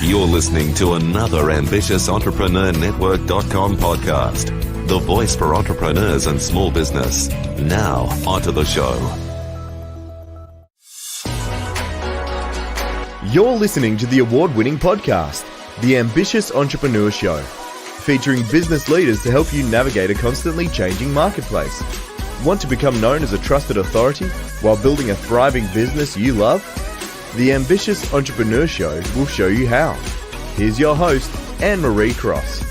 You're listening to another ambitious entrepreneurnetwork.com podcast, the voice for entrepreneurs and small business. Now, onto the show. You're listening to the award-winning podcast, The Ambitious Entrepreneur Show, featuring business leaders to help you navigate a constantly changing marketplace. Want to become known as a trusted authority while building a thriving business you love? The Ambitious Entrepreneur Show will show you how. Here's your host, Annemarie Cross.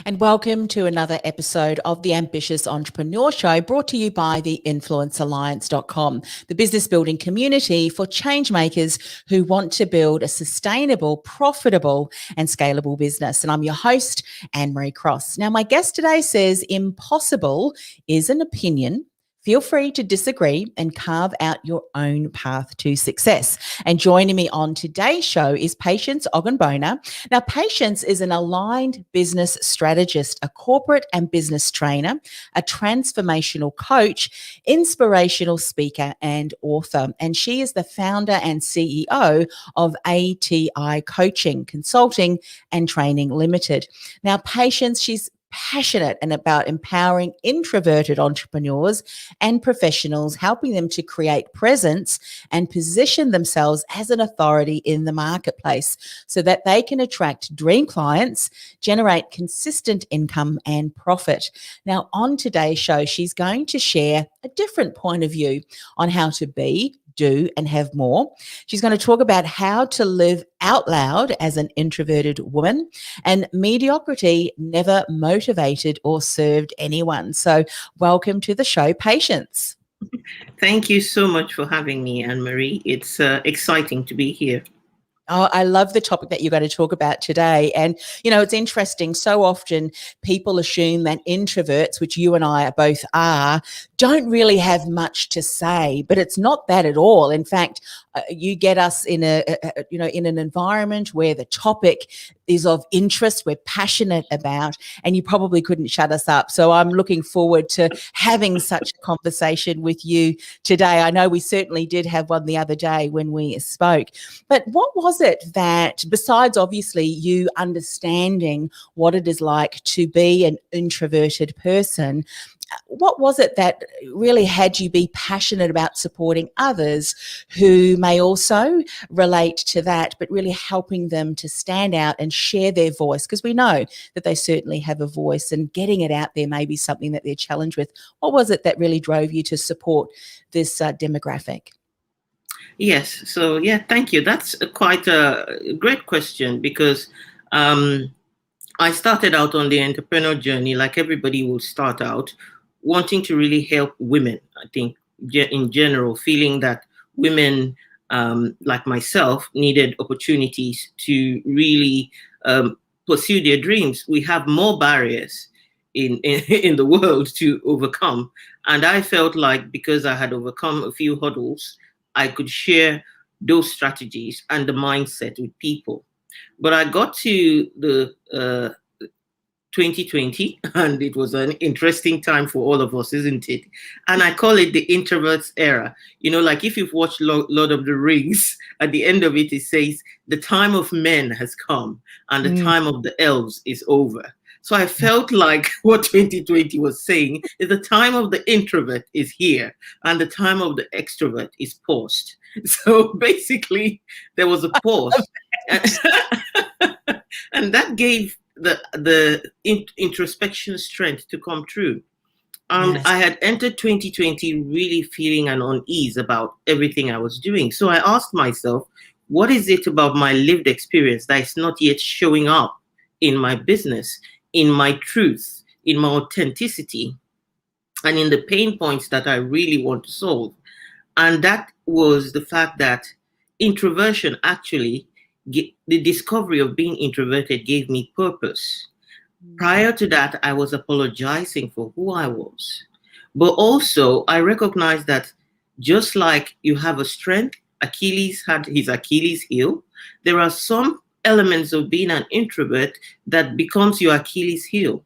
And welcome to another episode of the Ambitious Entrepreneur Show, brought to you by the influencealliance.com, the business building community for change makers who want to build a sustainable, profitable and scalable business. And I'm your host, Annemarie Cross. Now, my guest today says impossible is an opinion. Feel free to disagree and carve out your own path to success. And joining me on today's show is Patience Ogunbona. Now, Patience is an aligned business strategist, a corporate and business trainer, a transformational coach, inspirational speaker, and author. And she is the founder and CEO of ATI Coaching, Consulting and Training Limited. Now, Patience, she's passionate and about empowering introverted entrepreneurs and professionals, helping them to create presence and position themselves as an authority in the marketplace so that they can attract dream clients, generate consistent income and profit. Now, on today's show, she's going to share a different point of view on how to be, do and have more. She's going to talk about how to live out loud as an introverted woman, and mediocrity never motivated or served anyone. So welcome to the show, Patience. Thank you so much for having me, Annemarie. It's exciting to be here. Oh, I love the topic that you're going to talk about today. And, you know, it's interesting. So often people assume that introverts, which you and I both are, don't really have much to say, but it's not that at all. In fact, you get us in in an environment where the topic is of interest, we're passionate about, and you probably couldn't shut us up. So I'm looking forward to having such a conversation with you today. I know we certainly did have one the other day when we spoke. But what was it that, besides obviously you understanding what it is like to be an introverted person, what was it that really had you be passionate about supporting others who may also relate to that, but really helping them to stand out and share their voice? Because we know that they certainly have a voice, and getting it out there may be something that they're challenged with. What was it that really drove you to support this demographic? Yes. So, yeah, thank you. That's quite a great question, because I started out on the entrepreneur journey like everybody will start out, wanting to really help women. I think in general, feeling that women like myself needed opportunities to really pursue their dreams. We have more barriers in the world to overcome. And I felt like because I had overcome a few hurdles, I could share those strategies and the mindset with people. But I got to the 2020, and it was an interesting time for all of us, isn't it? And I call it the Introverts era. You know, like if you've watched Lord of the Rings, at the end of it, it says, the time of men has come and the time of the elves is over. So I felt like what 2020 was saying is the time of the introvert is here and the time of the extrovert is paused. So basically, there was a pause. And that gave the introspection strength to come true. Yes. I had entered 2020 really feeling an unease about everything I was doing. So I asked myself, what is it about my lived experience that is not yet showing up in my business, in my truth, in my authenticity, and in the pain points that I really want to solve? And that was the fact that introversion actually, the discovery of being introverted gave me purpose. Prior to that, I was apologizing for who I was. But also, I recognized that just like you have a strength, Achilles had his Achilles heel, there are some elements of being an introvert that becomes your Achilles heel.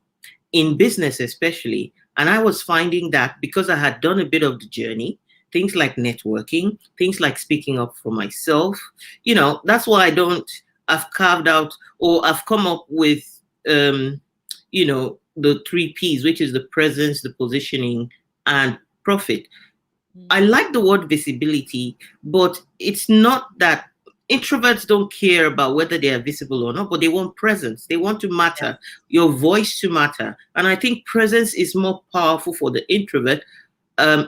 in business especially. And I was finding that because I had done a bit of the journey, things like networking, things like speaking up for myself, that's why I've carved out, or I've come up with, the 3 Ps, which is the presence, the positioning, and profit. I like the word visibility, but it's not that introverts don't care about whether they are visible or not, but they want presence. They want to matter, your voice to matter. And I think presence is more powerful for the introvert.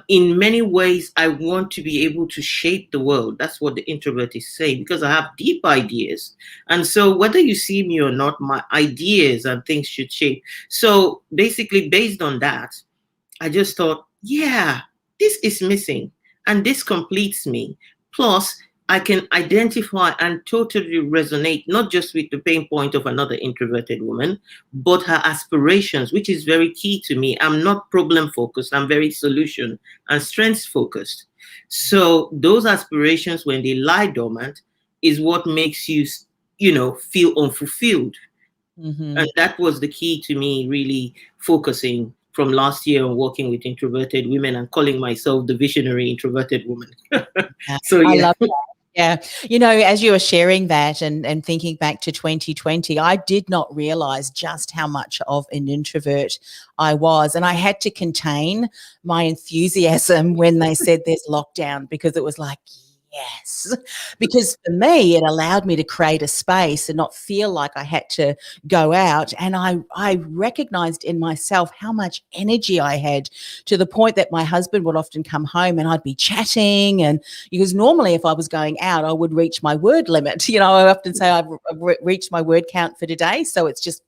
In many ways, I want to be able to shape the world. That's what the introvert is saying, because I have deep ideas. And so whether you see me or not, my ideas and things should shape. So basically, based on that, I just thought, yeah, this is missing and this completes me. Plus, I can identify and totally resonate, not just with the pain point of another introverted woman, but her aspirations, which is very key to me. I'm not problem focused. I'm very solution and strengths focused. So those aspirations, when they lie dormant, is what makes you, feel unfulfilled. Mm-hmm. And that was the key to me really focusing from last year on working with introverted women and calling myself the visionary introverted woman. So I yeah. love that. Yeah. As you were sharing that and thinking back to 2020, I did not realize just how much of an introvert I was. And I had to contain my enthusiasm when they said there's lockdown, because it was like, yes, because for me, it allowed me to create a space and not feel like I had to go out. And I recognized in myself how much energy I had, to the point that my husband would often come home and I'd be chatting. And because normally if I was going out, I would reach my word limit. I often say I've reached my word count for today. So it's just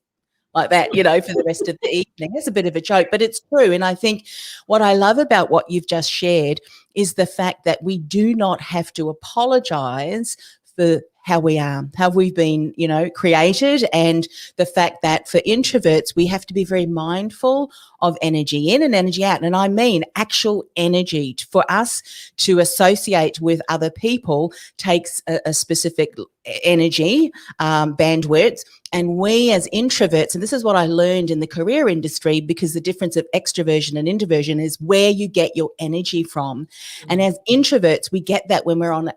like that, for the rest of the evening. It's a bit of a joke, but it's true. And I think what I love about what you've just shared is the fact that we do not have to apologize for how we are, how we've been, created, and the fact that for introverts, we have to be very mindful of energy in and energy out. And I mean actual energy. For us to associate with other people takes a specific energy, bandwidth. And we as introverts, and this is what I learned in the career industry, because the difference of extroversion and introversion is where you get your energy from. And as introverts, we get that when we're on,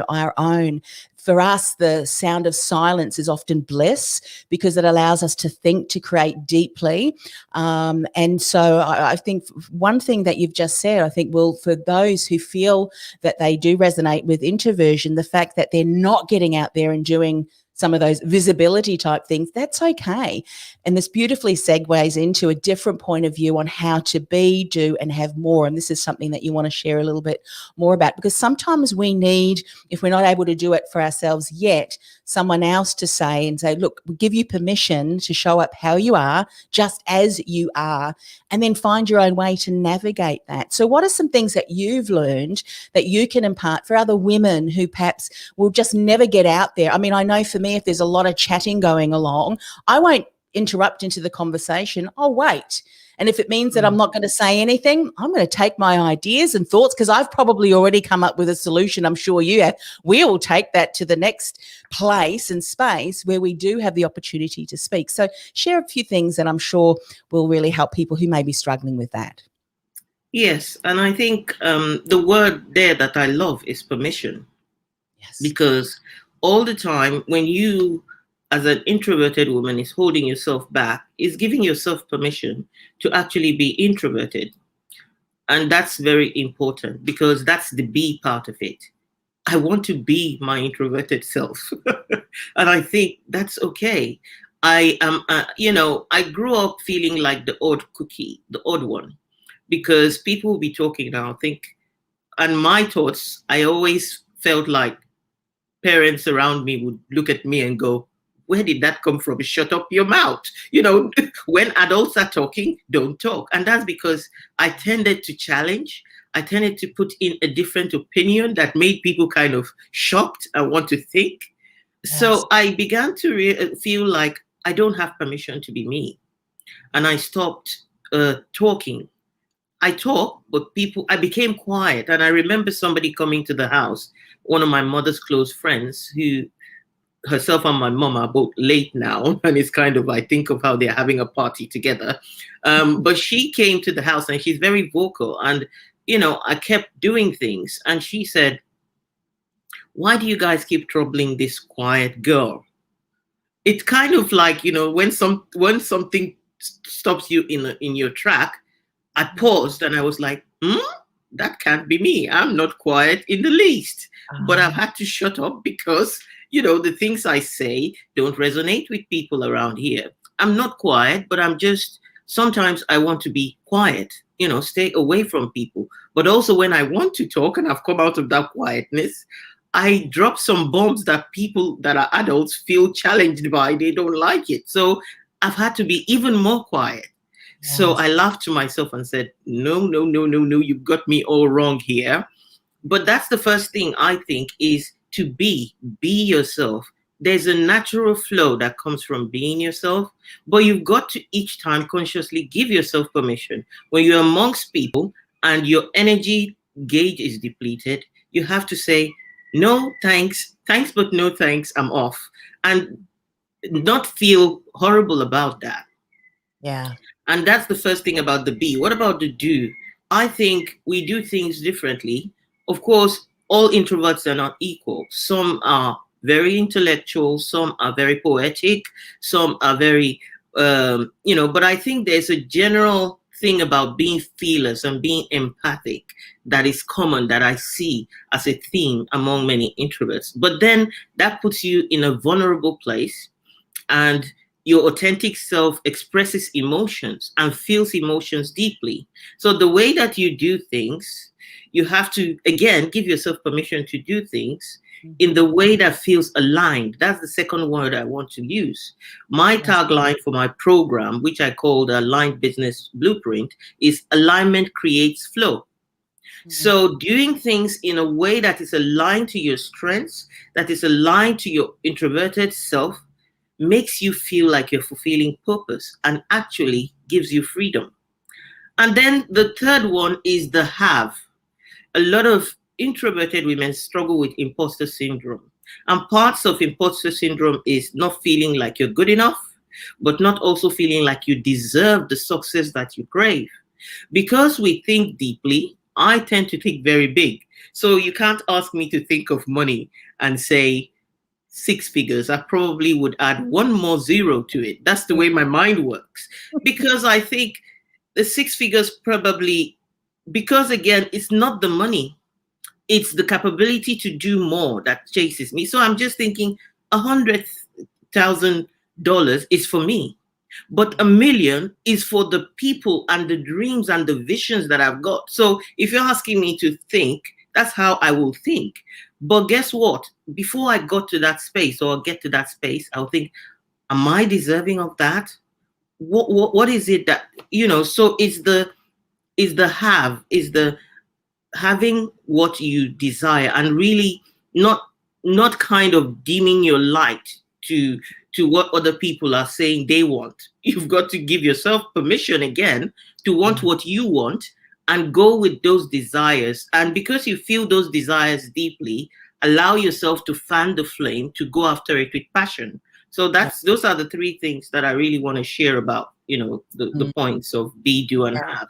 our own. For us, the sound of silence is often bliss, because it allows us to think, to create deeply. And so I think one thing that you've just said, I think, well, for those who feel that they do resonate with introversion, the fact that they're not getting out there and doing some of those visibility type things, that's okay. And this beautifully segues into a different point of view on how to be, do, and have more. And this is something that you want to share a little bit more about, because sometimes we need, if we're not able to do it for ourselves yet, someone else to say, look, we give you permission to show up how you are, just as you are, and then find your own way to navigate that. So what are some things that you've learned that you can impart for other women who perhaps will just never get out there? I mean, I know for me, if there's a lot of chatting going along, I won't interrupt into the conversation. I'll wait. And if it means that I'm not going to say anything, I'm going to take my ideas and thoughts, because I've probably already come up with a solution. I'm sure you have. We will take that to the next place and space where we do have the opportunity to speak. So share a few things that I'm sure will really help people who may be struggling with that. Yes. And I think the word there that I love is permission. Yes. Because all the time when you, as an introverted woman, is holding yourself back, is giving yourself permission to actually be introverted. And that's very important, because that's the B part of it. I want to be my introverted self. And I think that's okay. I am, I grew up feeling like the odd cookie, the odd one, because people will be talking now, and my thoughts, I always felt like parents around me would look at me and go, where did that come from? Shut up your mouth. When adults are talking, don't talk. And that's because I tended to challenge. I tended to put in a different opinion that made people kind of shocked and want to think. Yes. So I began to feel like I don't have permission to be me. And I stopped talking. I talk, but I became quiet. And I remember somebody coming to the house, one of my mother's close friends, who herself and my mom are both late now, and it's kind of, I think of how they're having a party together. But she came to the house and she's very vocal, and I kept doing things, and she said, "Why do you guys keep troubling this quiet girl?" It's kind of like, when something stops you in your track. I paused and I was like, that can't be me. I'm not quiet in the least. But I've had to shut up because, the things I say don't resonate with people around here. I'm not quiet, but sometimes I want to be quiet, stay away from people. But also when I want to talk and I've come out of that quietness, I drop some bombs that people that are adults feel challenged by. They don't like it. So I've had to be even more quiet. Yes. So I laughed to myself and said, no, you've got me all wrong here. But that's the first thing I think, is to be yourself. There's a natural flow that comes from being yourself, but you've got to each time consciously give yourself permission. When you're amongst people and your energy gauge is depleted, you have to say, no, thanks, but no thanks, I'm off. And not feel horrible about that. Yeah. And that's the first thing about the be. What about the do? I think we do things differently. Of course, all introverts are not equal. Some are very intellectual, some are very poetic, some are very, but I think there's a general thing about being feelers and being empathic that is common, that I see as a theme among many introverts. But then that puts you in a vulnerable place, and your authentic self expresses emotions and feels emotions deeply. So the way that you do things, you have to, again, give yourself permission to do things in the way that feels aligned. That's the second word I want to use. My tagline for my program, which I call the Aligned Business Blueprint, is alignment creates flow. So doing things in a way that is aligned to your strengths, that is aligned to your introverted self, makes you feel like you're fulfilling purpose and actually gives you freedom. And then the third one is the have. A lot of introverted women struggle with imposter syndrome. And parts of imposter syndrome is not feeling like you're good enough, but not also feeling like you deserve the success that you crave. Because we think deeply, I tend to think very big. So you can't ask me to think of money and say 6 figures. I probably would add one more zero to it. That's the way my mind works. Because I think the 6 figures probably, because again, it's not the money. It's the capability to do more that chases me. So I'm just thinking $100,000 is for me. But $1 million is for the people and the dreams and the visions that I've got. So if you're asking me to think, that's how I will think. But guess what? Before I got to that space or get to that space, I'll think, am I deserving of that? What is it that, so is the having what you desire, and really not kind of dimming your light to what other people are saying they want. You've got to give yourself permission again to want what you want and go with those desires. And because you feel those desires deeply, allow yourself to fan the flame to go after it with passion. So those are the 3 things that I really want to share about, the points of be, do, and have.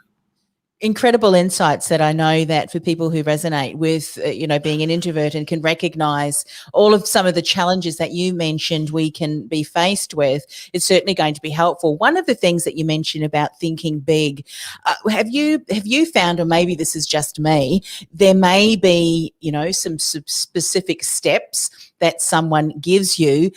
Incredible insights that I know that for people who resonate with, being an introvert and can recognize all of some of the challenges that you mentioned we can be faced with, it's certainly going to be helpful. One of the things that you mentioned about thinking big, have you found, or maybe this is just me, there may be, some specific steps that someone gives you,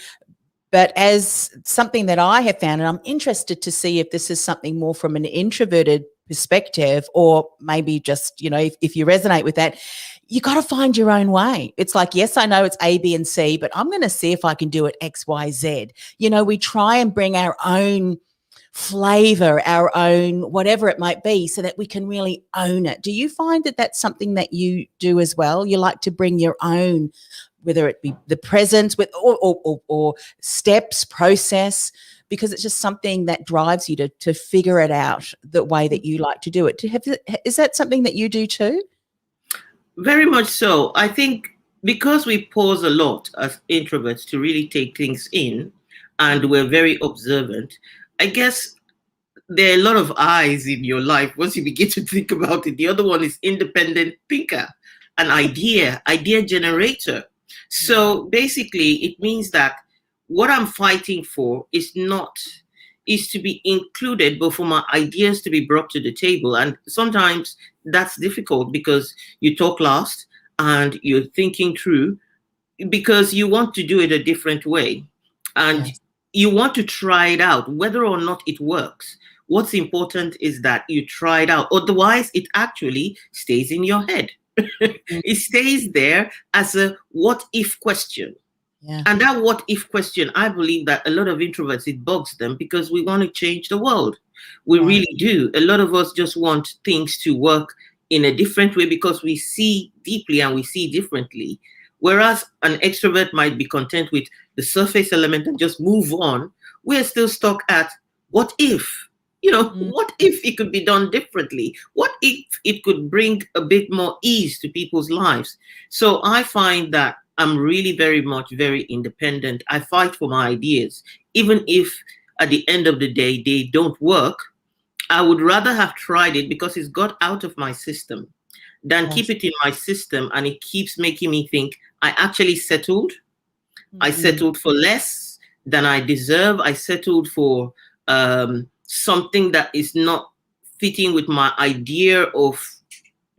but as something that I have found, and I'm interested to see if this is something more from an introverted perspective, or maybe just, if you resonate with that, you got to find your own way. It's like, yes, I know it's A, B, and C, but I'm going to see if I can do it X, Y, Z. We try and bring our own flavor, our own whatever it might be, so that we can really own it. Do you find that that's something that you do as well? You like to bring your own, whether it be the presence with or steps, process, because it's just something that drives you to figure it out the way that you like to do it. Is that something that you do too? Very much so. I think because we pause a lot as introverts to really take things in, and we're very observant, I guess there are a lot of eyes in your life once you begin to think about it. The other one is independent thinker, an idea generator. So basically, it means that what I'm fighting for is to be included, but for my ideas to be brought to the table. And sometimes that's difficult because you talk last and you're thinking through because you want to do it a different way. And Yes. you want to try it out, whether or not it works. What's important is that you try it out. Otherwise, it actually stays in your head. Mm. It stays there as a what if question. Yeah. And that what if question, I believe that a lot of introverts, it bugs them because we want to change the world. We Right. really do. A lot of us just want things to work in a different way because we see deeply and we see differently. Whereas an extrovert might be content with the surface element and just move on, we're still stuck at what if? Mm. What if it could be done differently? What if it could bring a bit more ease to people's lives? So I find that I'm really very much very independent. I fight for my ideas. Even if at the end of the day they don't work, I would rather have tried it because it's got out of my system than keep Yes. it in my system and it keeps making me think I actually settled. I Mm. settled for less than I deserve. I settled for something that is not fitting with my idea of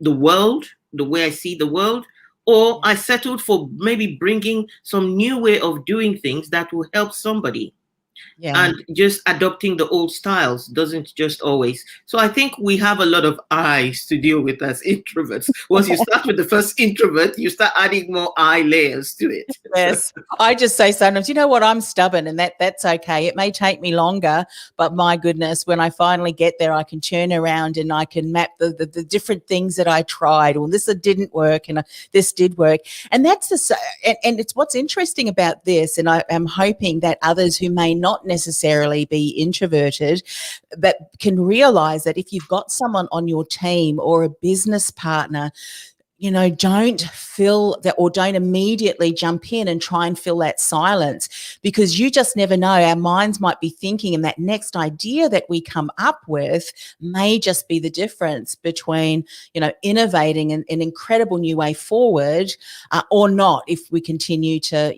the world, the way I see the world, or I settled for maybe bringing some new way of doing things that will help somebody. Yeah. And just adopting the old styles doesn't just always. So I think we have a lot of eyes to deal with as introverts. Once you start with the first introvert, you start adding more eye layers to it. Yes. I just say sometimes, you know what, I'm stubborn and that's okay. It may take me longer, but my goodness, when I finally get there, I can turn around and I can map the different things that I tried, or this didn't work and this did work. And that's and it's what's interesting about this. And I am hoping that others who may not necessarily be introverted, but can realize that if you've got someone on your team or a business partner, don't fill that, or don't immediately jump in and try and fill that silence, because you just never know. Our minds might be thinking, and that next idea that we come up with may just be the difference between, innovating an incredible new way forward or not, if we continue to,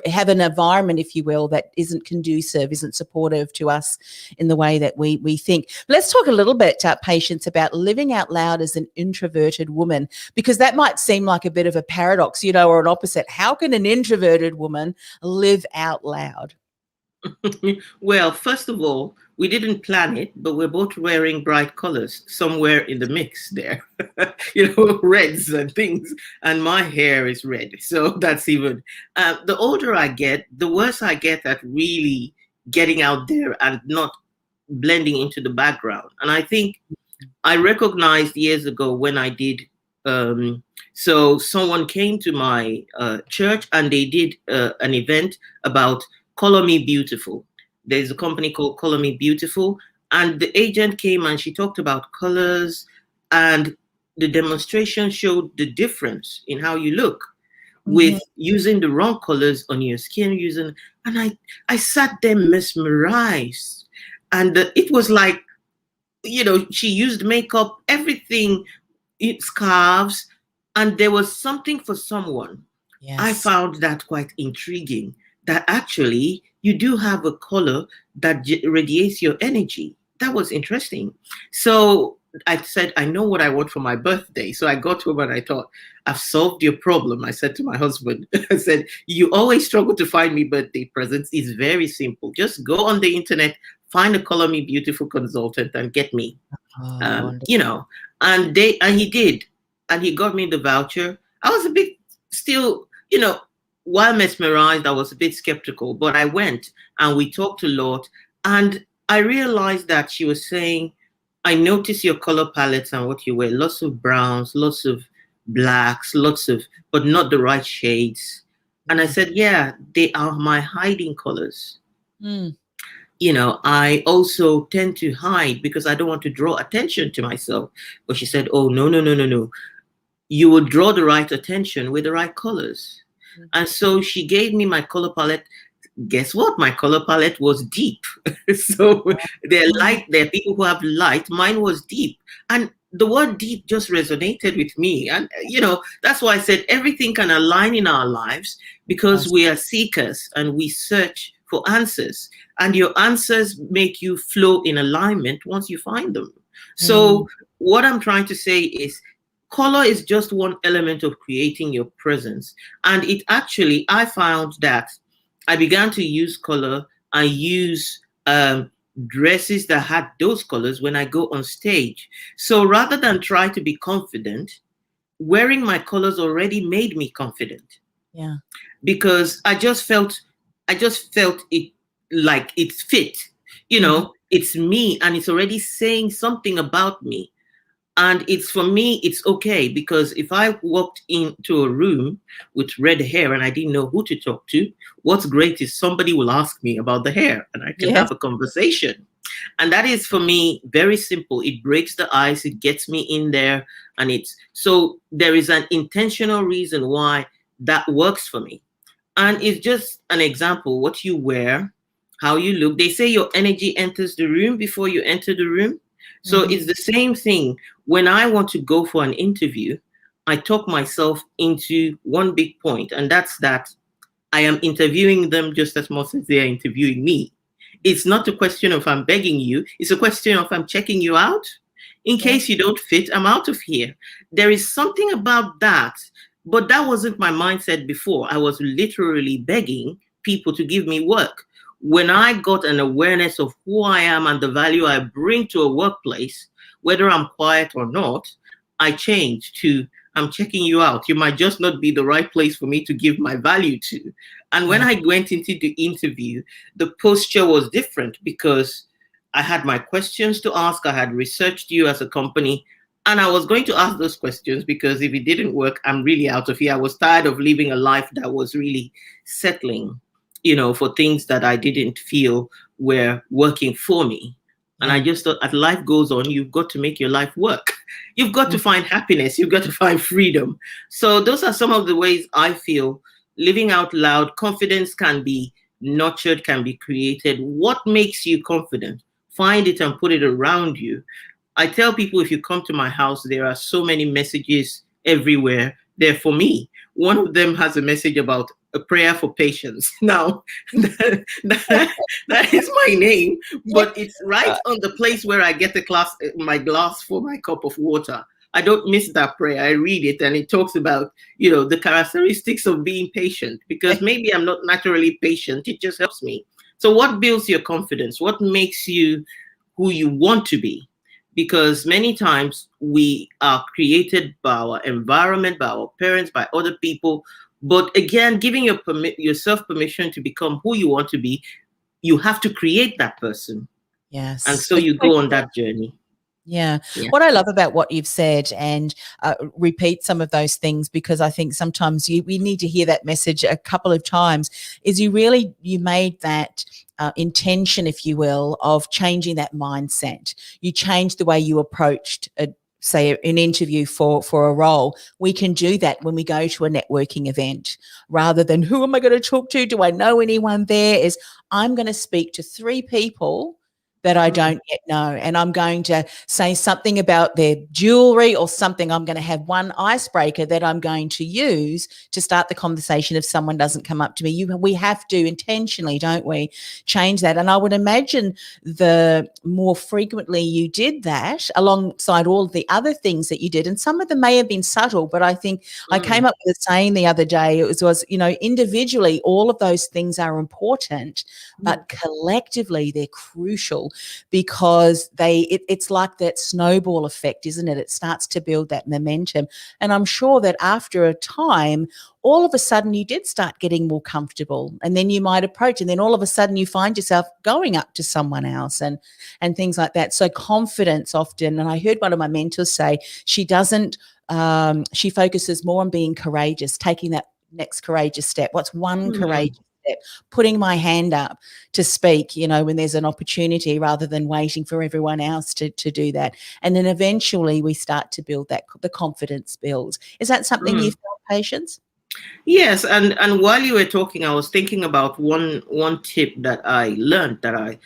have an environment, if you will, that isn't conducive, isn't supportive to us in the way that we think. Let's talk a little bit, Patience, about living out loud as an introverted woman, because that might seem like a bit of a paradox, or an opposite. How can an introverted woman live out loud? Well, first of all, we didn't plan it, but we're both wearing bright colors somewhere in the mix there, reds and things. And my hair is red. So that's even, the older I get, the worse I get at really getting out there and not blending into the background. And I think I recognized years ago when I did. So someone came to my church and they did an event about Color Me Beautiful. There's a company called Color Me Beautiful, and the agent came and she talked about colors, and the demonstration showed the difference in how you look with using the wrong colors on your skin, and I sat there mesmerized, and it was like, she used makeup, everything, scarves, and there was something for someone. Yes. I found that quite intriguing, that actually you do have a color that radiates your energy. That was interesting. So I said, I know what I want for my birthday. So I got home and I thought, I've solved your problem. I said to my husband, I said, you always struggle to find me birthday presents. It's very simple. Just go on the internet, find a Color Me Beautiful consultant and get me. And he did, and he got me the voucher. I was a bit still, while mesmerized, I was a bit skeptical, but I went and we talked a lot, and I realized that she was saying, I notice your color palettes and what you wear, lots of browns, lots of blacks, but not the right shades. And I said, yeah, they are my hiding colors. I also tend to hide because I don't want to draw attention to myself. But she said, oh, no. you would draw the right attention with the right colors. Mhm. And so she gave me my color palette. Guess what? My color palette was deep. So they're light. There are people who have light. Mine was deep. And the word deep just resonated with me. And, that's why I said everything can align in our lives because we are seekers and we search for answers. And your answers make you flow in alignment once you find them. So what I'm trying to say is color is just one element of creating your presence. And it actually, I found that I began to use color. I use dresses that had those colors when I go on stage. So rather than try to be confident, wearing my colors already made me confident. Yeah. Because I just felt it like it fit. It's me and it's already saying something about me. And it's, for me, it's okay, because if I walked into a room with red hair and I didn't know who to talk to, what's great is somebody will ask me about the hair and I can have a conversation. And that is, for me, very simple. It breaks the ice. It gets me in there. And so there is an intentional reason why that works for me. And it's just an example. What you wear, how you look. They say your energy enters the room before you enter the room. So it's the same thing. When I want to go for an interview, I talk myself into one big point, and that's that I am interviewing them just as much as they are interviewing me. It's not a question of I'm begging you. It's a question of I'm checking you out. In case you don't fit, I'm out of here. There is something about that, but that wasn't my mindset before. I was literally begging people to give me work. When I got an awareness of who I am and the value I bring to a workplace, whether I'm quiet or not, I changed to I'm checking you out. You might just not be the right place for me to give my value to. And when I went into the interview, the posture was different because I had my questions to ask. I had researched you as a company. And I was going to ask those questions because if it didn't work, I'm really out of here. I was tired of living a life that was really settling, for things that I didn't feel were working for me. And I just thought, as life goes on, you've got to make your life work. You've got to find happiness. You've got to find freedom. So those are some of the ways I feel living out loud. Confidence can be nurtured, can be created. What makes you confident? Find it and put it around you. I tell people, if you come to my house, there are so many messages everywhere. They're for me. One of them has a message about a prayer for patience. Now, that is my name, but it's right on the place where I get my glass for my cup of water. I don't miss that prayer. I read it and it talks about, the characteristics of being patient, because maybe I'm not naturally patient. It just helps me. So what builds your confidence? What makes you who you want to be? Because many times we are created by our environment, by our parents, by other people. But again, giving yourself permission to become who you want to be, you have to create that person. Yes. And so you go on that journey. Yeah. What I love about what you've said, and repeat some of those things, because I think sometimes we need to hear that message a couple of times, is you made that intention, if you will, of changing that mindset. You changed the way you approached say an interview for a role. We can do that when we go to a networking event, rather than who am I going to talk to? Do I know anyone there? Is I'm going to speak to 3 people that I don't yet know, and I'm going to say something about their jewelry or something. I'm going to have one icebreaker that I'm going to use to start the conversation if someone doesn't come up to me. We have to intentionally, don't we, change that. And I would imagine the more frequently you did that, alongside all the other things that you did, and some of them may have been subtle, but I think I came up with a saying the other day. It was individually, all of those things are important, but collectively they're crucial, because it's like that snowball effect, isn't it? It starts to build that momentum. And I'm sure that after a time, all of a sudden you did start getting more comfortable, and then you might approach, and then all of a sudden you find yourself going up to someone else and things like that. So confidence often, and I heard one of my mentors say, she focuses more on being courageous, taking that next courageous step. What's one courageous step, putting my hand up to speak, when there's an opportunity rather than waiting for everyone else to do that. And then eventually we start to build the confidence build. Is that something you've felt, Patience? Yes, and while you were talking, I was thinking about one tip that I learned that I,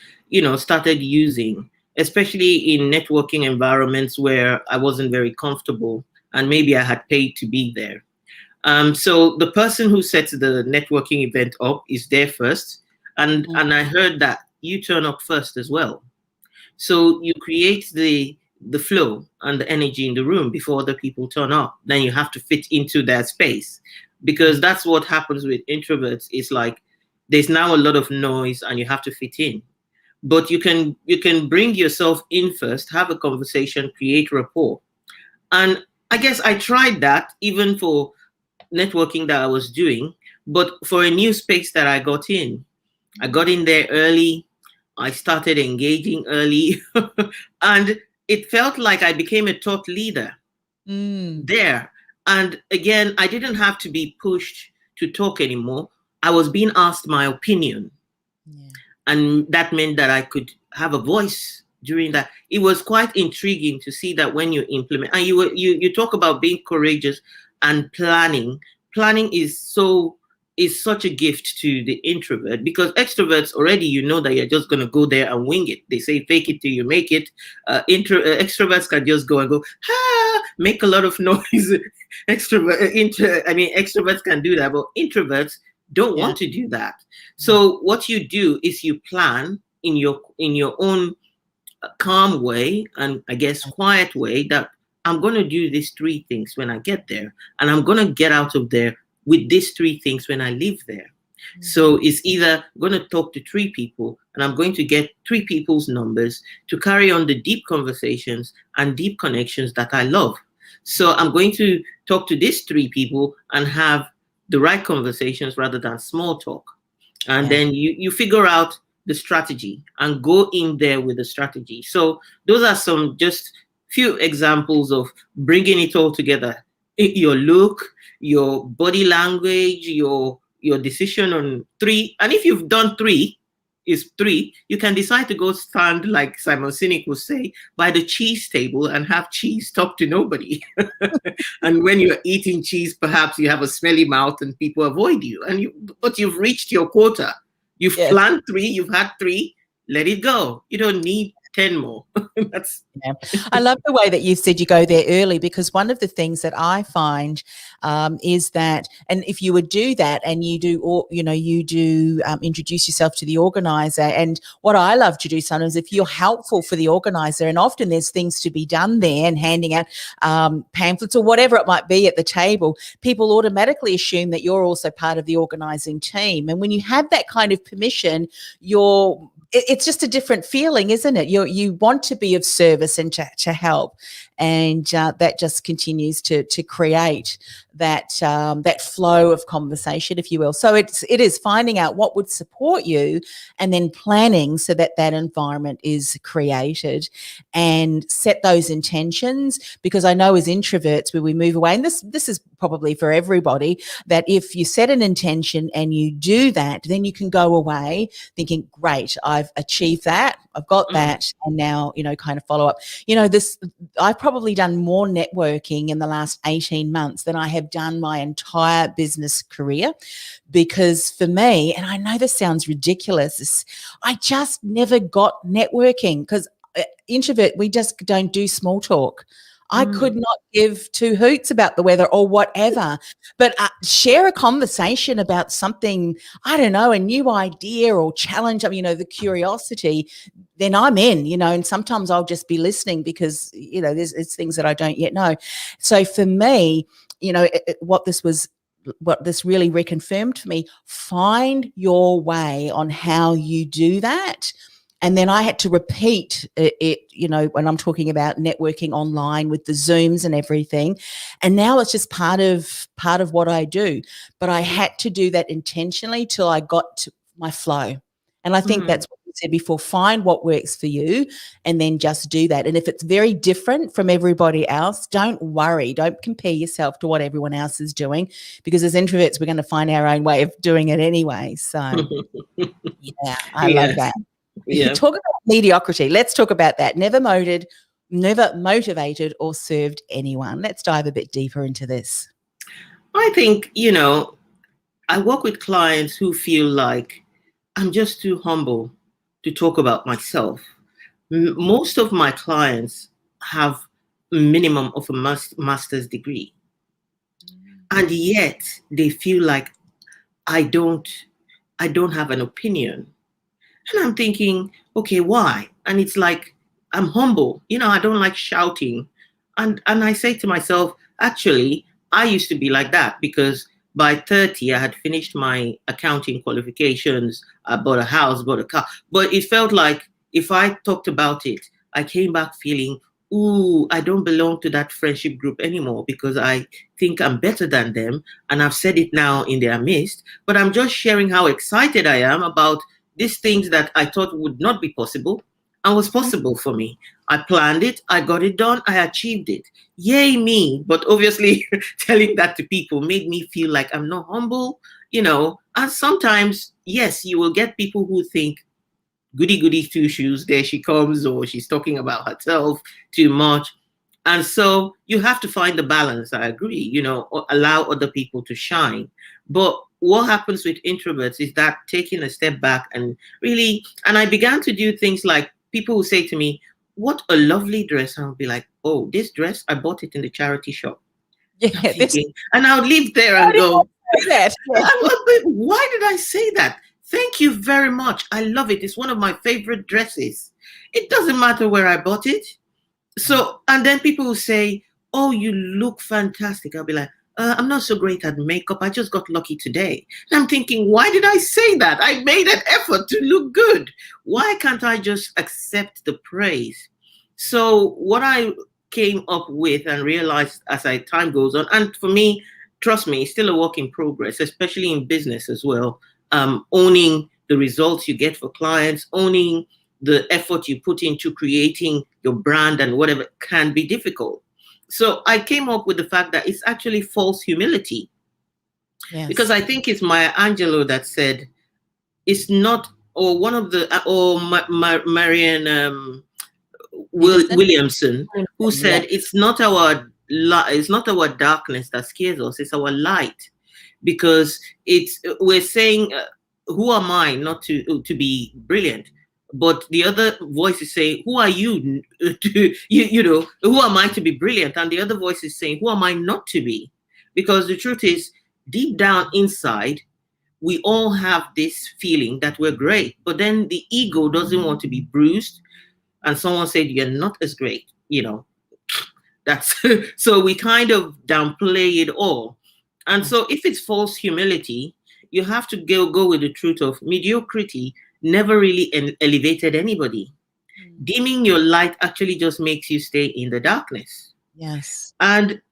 started using, especially in networking environments where I wasn't very comfortable and maybe I had paid to be there. So the person who sets the networking event up is there first, and I heard that you turn up first as well. So you create the flow and the energy in the room before other people turn up. Then you have to fit into that space, because that's what happens with introverts. It's like there's now a lot of noise and you have to fit in. But you can bring yourself in first, have a conversation, create rapport. And I guess I tried that even for networking that I was doing, but for a new space that I got in there early. I started engaging early and it felt like I became a thought leader there. And again, I didn't have to be pushed to talk anymore. I was being asked my opinion. Yeah. And that meant that I could have a voice during that. It was quite intriguing to see that when you implement, and you talk about being courageous and planning. Planning is such a gift to the introvert, because extroverts already, that you're just going to go there and wing it. They say fake it till you make it. Extroverts can just go and go, make a lot of noise. Extroverts can do that, but introverts don't want to do that. So what you do is you plan in your own calm way, and I guess quiet way, that I'm going to do these 3 things when I get there, and I'm going to get out of there with these 3 things when I leave there. So it's either going to talk to 3 people, and I'm going to get 3 people's numbers to carry on the deep conversations and deep connections that I love. So I'm going to talk to these 3 people and have the right conversations rather than small talk. And then you figure out the strategy and go in there with the strategy. So those are some just few examples of bringing it all together. Your look, your body language, your decision on 3. And if you've done 3, you can decide to go stand, like Simon Sinek would say, by the cheese table and have cheese talk to nobody. And when you're eating cheese, perhaps you have a smelly mouth and people avoid you. But you've reached your quota. You've planned 3, you've had 3, let it go. You don't need 10 more. I love the way that you said you go there early, because one of the things that I find is that, and if you would do that and you do introduce yourself to the organizer, and what I love to do sometimes, if you're helpful for the organizer, and often there's things to be done there and handing out pamphlets or whatever it might be at the table, people automatically assume that you're also part of the organizing team. And when you have that kind of permission, it's just a different feeling, isn't it? You want to be of service and to help, and that just continues to create that flow of conversation, if you will. So it is finding out what would support you, and then planning so that environment is created, and set those intentions. Because I know as introverts, when we move away, and this is probably for everybody, that if you set an intention and you do that, then you can go away thinking, great, I've achieved that, I've got that, and now, kind of follow up. I've probably done more networking in the last 18 months than I have done my entire business career, because for me, and I know this sounds ridiculous, I just never got networking, because introvert, we just don't do small talk. I could not give 2 hoots about the weather or whatever, but share a conversation about something, I don't know, a new idea or challenge, the curiosity, then I'm in, and sometimes I'll just be listening because, it's things that I don't yet know. So for me, what this really reconfirmed for me, find your way on how you do that. And then I had to repeat it, when I'm talking about networking online with the Zooms and everything. And now it's just part of what I do. But I had to do that intentionally till I got to my flow. And I think that's what you said before, find what works for you and then just do that. And if it's very different from everybody else, don't worry. Don't compare yourself to what everyone else is doing, because as introverts, we're going to find our own way of doing it anyway. So, yeah, I love that. Yeah. Talk about mediocrity. Let's talk about that. Never motivated or served anyone. Let's dive a bit deeper into this. I think, I work with clients who feel like I'm just too humble to talk about myself. Most of my clients have a minimum of a master's degree. And yet they feel like I don't have an opinion. And I'm thinking, okay, why? And it's like, I'm humble. I don't like shouting. And I say to myself, actually, I used to be like that, because by 30, I had finished my accounting qualifications. I bought a house, bought a car. But it felt like if I talked about it, I came back feeling, ooh, I don't belong to that friendship group anymore, because I think I'm better than them. And I've said it now in their midst. But I'm just sharing how excited I am about these things that I thought would not be possible and was possible for me. I planned it, I got it done, I achieved it. Yay me. But obviously telling that to people made me feel like I'm not humble, And sometimes, yes, you will get people who think, goody goody two shoes, there she comes, or she's talking about herself too much. And so you have to find the balance, I agree, or allow other people to shine. But what happens with introverts is that taking a step back and I began to do things like, people will say to me, what a lovely dress. And I'll be like, oh, this dress, I bought it in the charity shop. Yeah, and I'll leave there and go, why did I say that? Thank you very much. I love it. It's one of my favorite dresses. It doesn't matter where I bought it. So, and then people will say, oh, you look fantastic. I'll be like, I'm not so great at makeup. I just got lucky today. And I'm thinking, why did I say that? I made an effort to look good. Why can't I just accept the praise? So what I came up with and realized as time goes on, and for me, trust me, it's still a work in progress, especially in business as well. Owning the results you get for clients, owning the effort you put into creating your brand and whatever can be difficult. So I came up with the fact that it's actually false humility. Yes. Because I think it's Maya Angelou that said, it's not, or one of the, or Marianne Williamson, who said, it's not our darkness that scares us, it's our light. Because we're saying, who am I not to be brilliant? But the other voice is saying, who are you to, who am I to be brilliant? And the other voice is saying, who am I not to be? Because the truth is, deep down inside, we all have this feeling that we're great, but then the ego doesn't want to be bruised. And someone said, you're not as great, that's, so we kind of downplay it all. And so if it's false humility, you have to go with the truth of mediocrity never really elevated anybody. Dimming your light actually just makes you stay in the darkness. Yes. And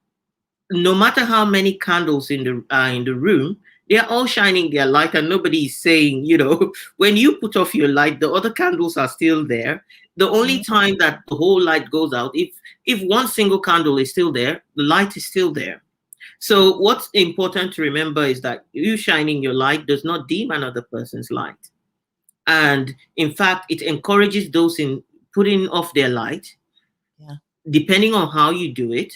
no matter how many candles in the room, they're all shining their light, and nobody is saying, when you put off your light, the other candles are still there. The only time that the whole light goes out, if one single candle is still there, the light is still there. So what's important to remember is that you shining your light does not dim another person's light. And in fact, it encourages those in putting off their light, depending on how you do it,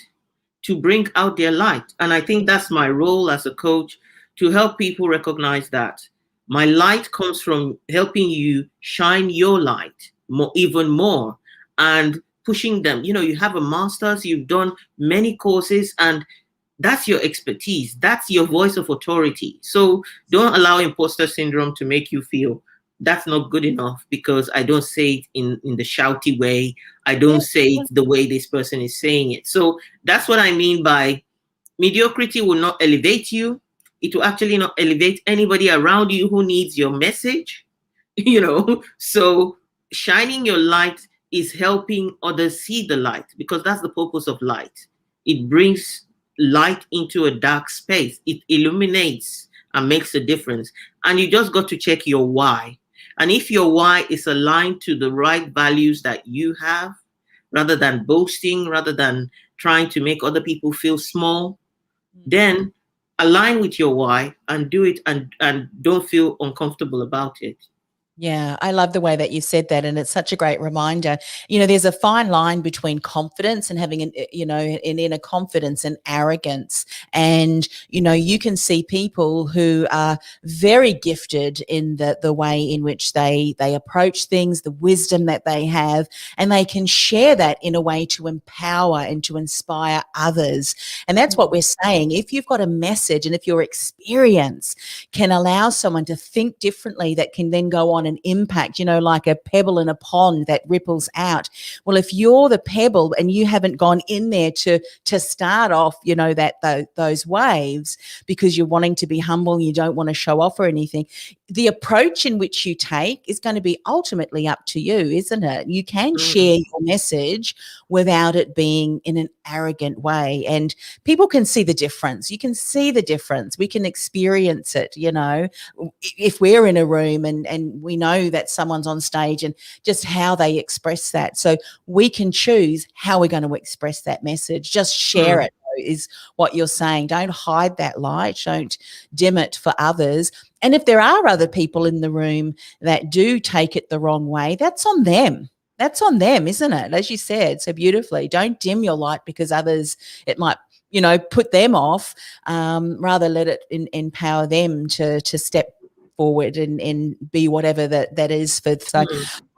to bring out their light. And I think that's my role as a coach, to help people recognize that my light comes from helping you shine your light even more, and pushing them. You have a master's, you've done many courses, and that's your expertise. That's your voice of authority. So don't allow imposter syndrome to make you feel that's not good enough because I don't say it in the shouty way. I don't say it the way this person is saying it. So that's what I mean by mediocrity will not elevate you. It will actually not elevate anybody around you who needs your message. So shining your light is helping others see the light, because that's the purpose of light. It brings light into a dark space. It illuminates and makes a difference. And you just got to check your why. And if your why is aligned to the right values that you have, rather than boasting, rather than trying to make other people feel small, then align with your why and do it, and don't feel uncomfortable about it. Yeah, I love the way that you said that. And it's such a great reminder. There's a fine line between confidence and having an inner confidence and arrogance. And, you can see people who are very gifted in the way in which they approach things, the wisdom that they have, and they can share that in a way to empower and to inspire others. And that's what we're saying. If you've got a message and if your experience can allow someone to think differently, that can then go on and impact, like a pebble in a pond that ripples out. Well, if you're the pebble and you haven't gone in there to start off, those waves, because you're wanting to be humble, you don't want to show off or anything, the approach in which you take is going to be ultimately up to you, isn't it? You can share your message without it being in an arrogant way, and people can see the difference. You can see the difference. We can experience it, if we're in a room and we know that someone's on stage, and just how they express that. So we can choose how we're going to express that message. Just share it, is what you're saying. Don't hide that light. Don't dim it for others. And if there are other people in the room that do take it the wrong way, that's on them. That's on them, isn't it? As you said so beautifully, don't dim your light because others, it might, put them off. Rather let it empower them to step forward and be whatever that is for. So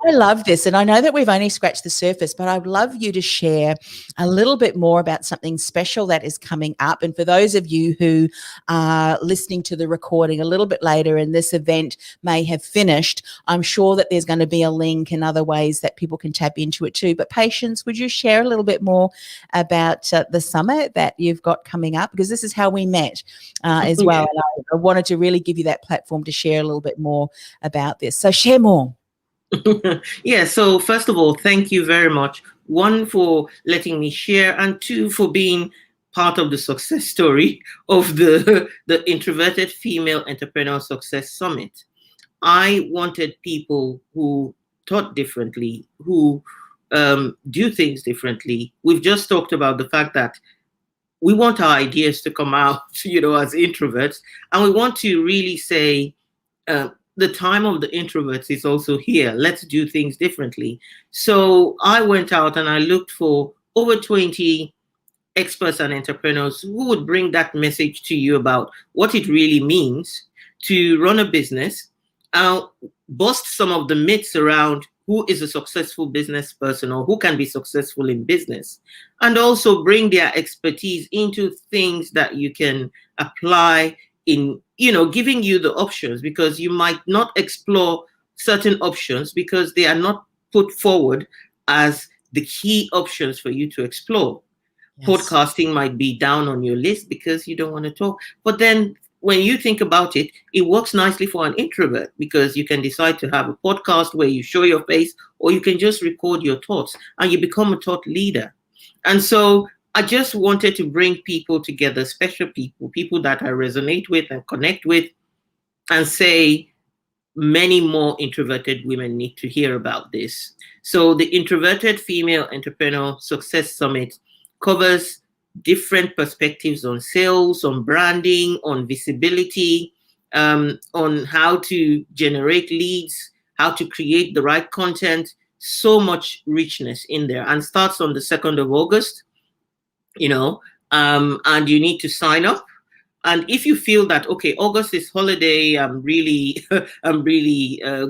I love this. And I know that we've only scratched the surface, but I'd love you to share a little bit more about something special that is coming up. And for those of you who are listening to the recording a little bit later and this event may have finished, I'm sure that there's going to be a link and other ways that people can tap into it too. But Patience, would you share a little bit more about the summit that you've got coming up? Because this is how we met as well. And I wanted to really give you that platform to share a little bit more about this. So share more. Yeah, so first of all, thank you very much. One, for letting me share, and two, for being part of the success story of the Introverted Female Entrepreneurial Success Summit. I wanted people who thought differently, who do things differently. We've just talked about the fact that we want our ideas to come out, as introverts, and we want to really say, the time of the introverts is also here. Let's do things differently. So I went out and I looked for over 20 experts and entrepreneurs who would bring that message to you about what it really means to run a business, bust some of the myths around who is a successful business person or who can be successful in business, and also bring their expertise into things that you can apply in, giving you the options, because you might not explore certain options because they are not put forward as the key options for you to explore. Yes. Podcasting might be down on your list because you don't want to talk. But then when you think about it, it works nicely for an introvert, because you can decide to have a podcast where you show your face, or you can just record your thoughts and you become a thought leader. And so I just wanted to bring people together, special people that I resonate with and connect with, and say many more introverted women need to hear about this. So the Introverted Female Entrepreneur Success Summit covers different perspectives on sales, on branding, on visibility, on how to generate leads, how to create the right content. So much richness in there, and starts on the 2nd of August. And you need to sign up. And if you feel that, okay, August is holiday, I'm really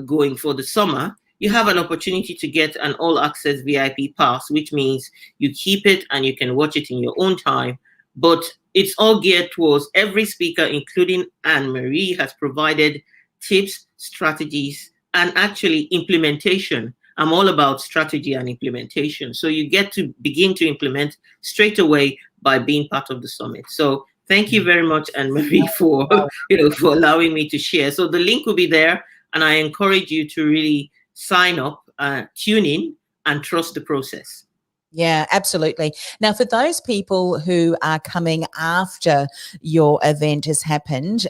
going for the summer, you have an opportunity to get an all access VIP pass, which means you keep it and you can watch it in your own time. But it's all geared towards every speaker, including Annemarie, has provided tips, strategies, and actually implementation. I'm all about strategy and implementation. So you get to begin to implement straight away by being part of the summit. So thank you very much, Annemarie, for allowing me to share. So the link will be there, and I encourage you to really sign up, tune in, and trust the process. Yeah, absolutely. Now, for those people who are coming after your event has happened,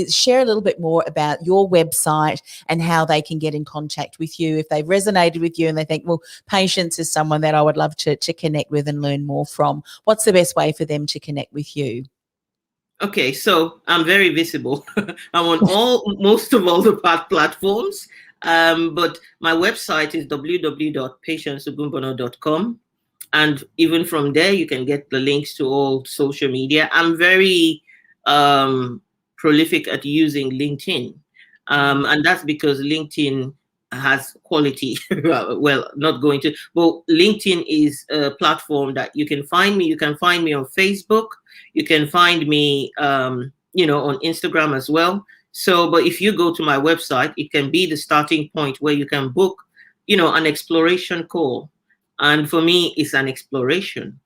share a little bit more about your website and how they can get in contact with you if they've resonated with you and they think, well, Patience is someone that I would love to connect with and learn more from. What's the best way for them to connect with you? Okay, so I'm very visible. I'm on most of all the platforms. But my website is www.patienceogunbona.com. And even from there, you can get the links to all social media. I'm very prolific at using LinkedIn. And that's because LinkedIn has quality. Well, not going to, but LinkedIn is a platform that you can find me. You can find me on Facebook. You can find me, on Instagram as well. So, but if you go to my website, it can be the starting point where you can book, an exploration call. And for me, it's an exploration.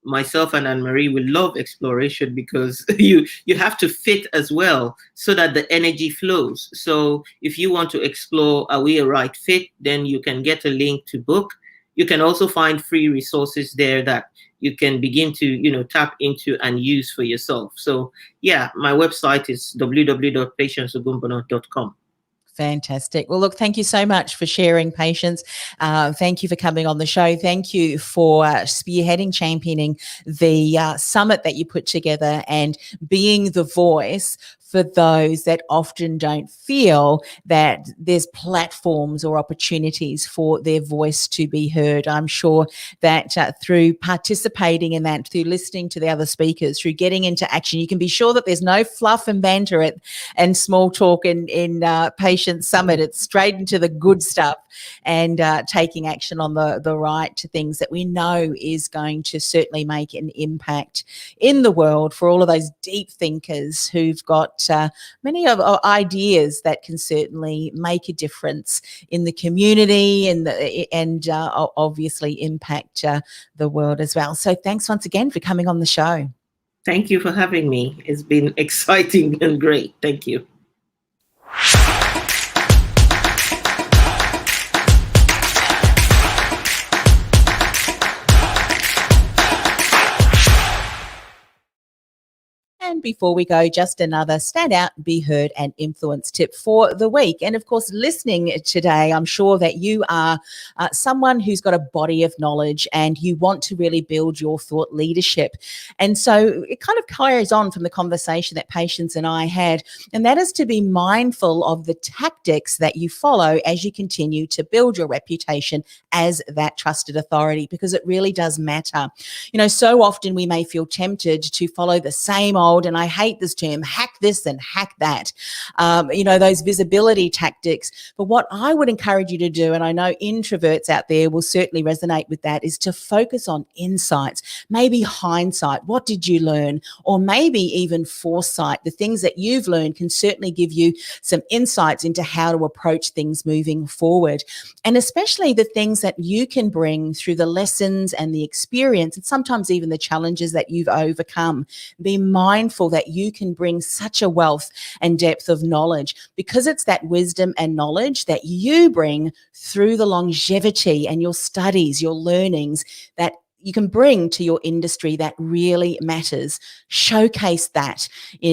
Myself and Annemarie will love exploration because you have to fit as well so that the energy flows. So if you want to explore, are we a right fit? Then you can get a link to book. You can also find free resources there that you can begin to, tap into and use for yourself. So yeah, my website is www.patienceogunbona.com. Fantastic. Well, look, thank you so much for sharing, Patience. Thank you for coming on the show. Thank you for spearheading, championing the summit that you put together and being the voice for those that often don't feel that there's platforms or opportunities for their voice to be heard. I'm sure that through participating in that, through listening to the other speakers, through getting into action, you can be sure that there's no fluff and banter and small talk in Patience Summit. It's straight into the good stuff and taking action on the right things that we know is going to certainly make an impact in the world for all of those deep thinkers who've got many of ideas that can certainly make a difference in the community and obviously impact the world as well. So thanks once again for coming on the show. Thank you for having me. It's been exciting and great. Thank you. And before we go, just another stand out, be heard and influence tip for the week. And of course, listening today, I'm sure that you are someone who's got a body of knowledge and you want to really build your thought leadership. And so it kind of carries on from the conversation that Patience and I had, and that is to be mindful of the tactics that you follow as you continue to build your reputation as that trusted authority, because it really does matter. So often we may feel tempted to follow the same old, and I hate this term, hack this and hack that, those visibility tactics. But what I would encourage you to do, and I know introverts out there will certainly resonate with that, is to focus on insights, maybe hindsight. What did you learn? Or maybe even foresight. The things that you've learned can certainly give you some insights into how to approach things moving forward. And especially the things that you can bring through the lessons and the experience, and sometimes even the challenges that you've overcome. Be mindful that you can bring such a wealth and depth of knowledge, because it's that wisdom and knowledge that you bring through the longevity and your studies, your learnings, that you can bring to your industry that really matters. Showcase that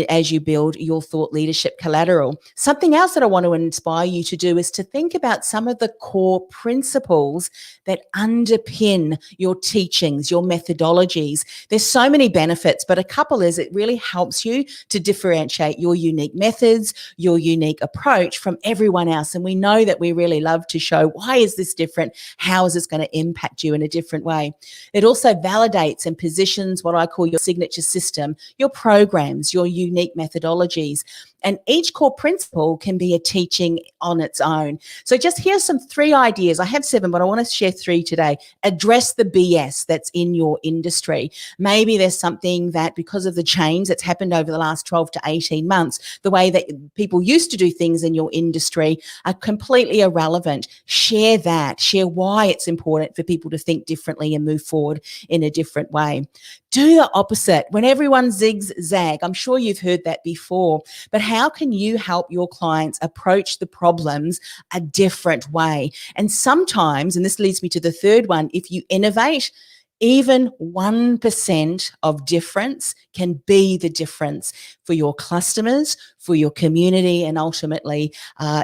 as you build your thought leadership collateral. Something else that I want to inspire you to do is to think about some of the core principles that underpin your teachings, your methodologies. There's so many benefits, but a couple is it really helps you to differentiate your unique methods, your unique approach from everyone else. And we know that we really love to show, why is this different? How is this going to impact you in a different way? It also validates and positions what I call your signature system, your programs, your unique methodologies. And each core principle can be a teaching on its own. So just here's some 3 ideas. I have 7, but I want to share 3 today. Address the BS that's in your industry. Maybe there's something that, because of the change that's happened over the last 12 to 18 months, the way that people used to do things in your industry are completely irrelevant. Share that. Share why it's important for people to think differently and move forward. forward in a different way. Do the opposite. When everyone zigs zag, I'm sure you've heard that before, but how can you help your clients approach the problems a different way? And sometimes, and this leads me to the third one, if you innovate, even 1% of difference can be the difference for your customers, for your community, and ultimately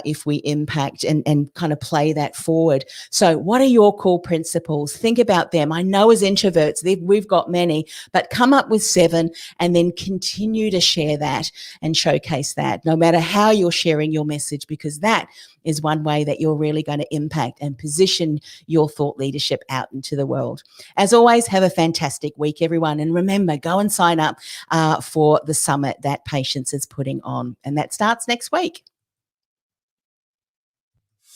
if we impact and kind of play that forward. So what are your core principles? Think about them. I know as introverts, we've got many, but come up with 7 and then continue to share that and showcase that, no matter how you're sharing your message, because that is one way that you're really going to impact and position your thought leadership out into the world. As always, have a fantastic week, everyone. And remember, go and sign up for the summit that Patience is putting on. And that starts next week.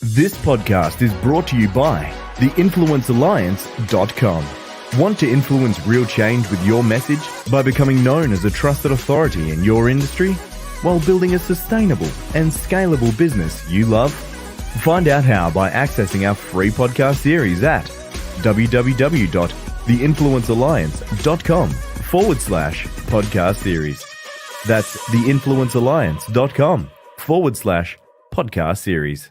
This podcast is brought to you by theinfluencealliance.com. Want to influence real change with your message by becoming known as a trusted authority in your industry while building a sustainable and scalable business you love? Find out how by accessing our free podcast series at www.theinfluencealliance.com/podcast series. That's theinfluencealliance.com/podcast series.